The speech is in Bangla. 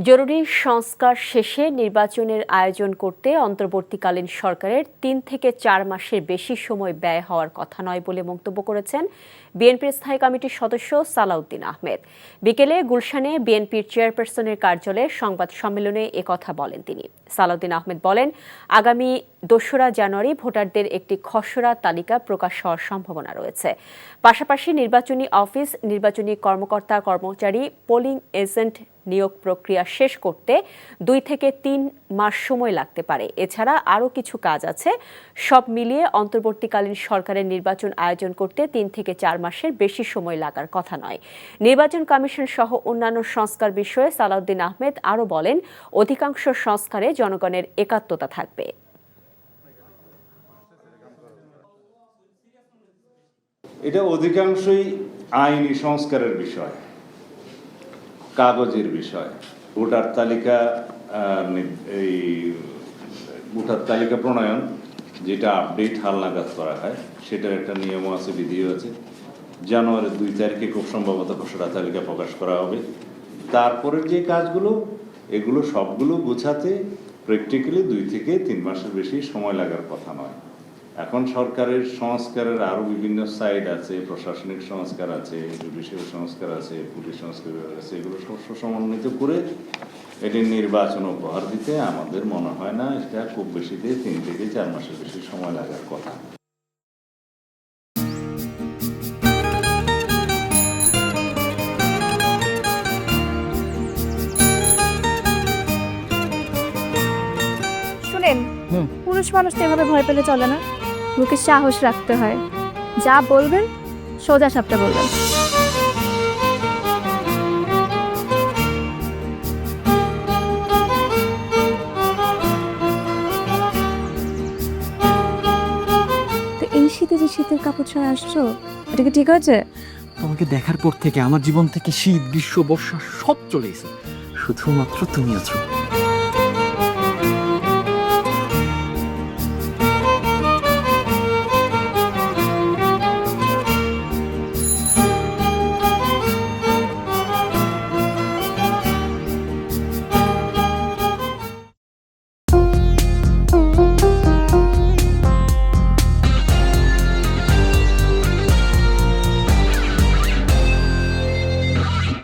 জরুরি সংস্কার শেষে নির্বাচনের আয়োজন করতে অন্তর্বর্তীকালীন সরকারের ৩ থেকে ৪ মাসের বেশি সময় ব্যয় হওয়ার কথা নয় বলে মন্তব্য করেছেন বিএনপির স্থায়ী কমিটির সদস্য সালাউদ্দিন আহমেদ। বিকেলে গুলশানে বিএনপির চেয়ারপারসনের কার্যালয়ে সংবাদ সম্মেলনে একথা বলেন তিনি। সালাউদ্দিন আহমেদ বলেন, আগামী ২রা জানুয়ারি ভোটারদের একটি খসড়া তালিকা প্রকাশ হওয়ার সম্ভাবনা রয়েছে। পাশাপাশি নির্বাচনী অফিস, নির্বাচনী কর্মকর্তা কর্মচারী, পোলিং এজেন্ট নিয়োগ প্রক্রিয়া শেষ করতে ২ থেকে ৩ মাস সময় লাগতে পারে। এছাড়া আরও কিছু কাজ আছে। সব মিলিয়ে অন্তর্বর্তীকালীন সরকারের নির্বাচন আয়োজন করতে ৩ থেকে ৪ মাসের বেশি সময় লাগার কথা নয়। নির্বাচন কমিশন সহ অন্যান্য সংস্কার বিষয়ে সালাউদ্দিন আহমেদ আরও বলেন, অধিকাংশ সংস্কারে জনগণের একাত্মতা থাকবে। এটা অধিকাংশই আইনি সংস্কারের বিষয়, কাগজের বিষয়। ভোটার তালিকা প্রণয়ন, যেটা আপডেট হালনাগাদ করা হয়, সেটার একটা নিয়ম আছে, বিধিও আছে। জানুয়ারির ২ তারিখে খুব সম্ভবত খসড়া তালিকা প্রকাশ করা হবে। তারপরের যে কাজগুলো, এগুলো সবগুলো গোছাতে প্র্যাকটিক্যালি ২ থেকে ৩ মাসের বেশি সময় লাগার কথা নয়। এখন সরকারের সংস্কারের আরও বিভিন্ন সাইড আছে, প্রশাসনিক সংস্কার আছে, জুডিশিয়াল সংস্কার আছে, পুলিশ সংস্কার আছে। এগুলো সমন্বিত করে এটি নির্বাচন উপহার দিতে আমাদের মনে হয় না এটা খুব বেশিতে ৩ থেকে ৪ মাসের বেশি সময় লাগার কথা। শুনেন, পুরুষ মানুষ তো এভাবে ভয় পেলে চলে না, বুকে সাহস রাখতে হয়। যা বলবেন সোজা সাপটা বলবেন। তো এই শীতে যে শীতের কাপড় ছাড়া আসছো, এটা কি ঠিক আছে? তোমাকে দেখার পর থেকে আমার জীবন থেকে শীত, গ্রীষ্ম, বর্ষা সব চলে গেছে, শুধুমাত্র তুমি আছো।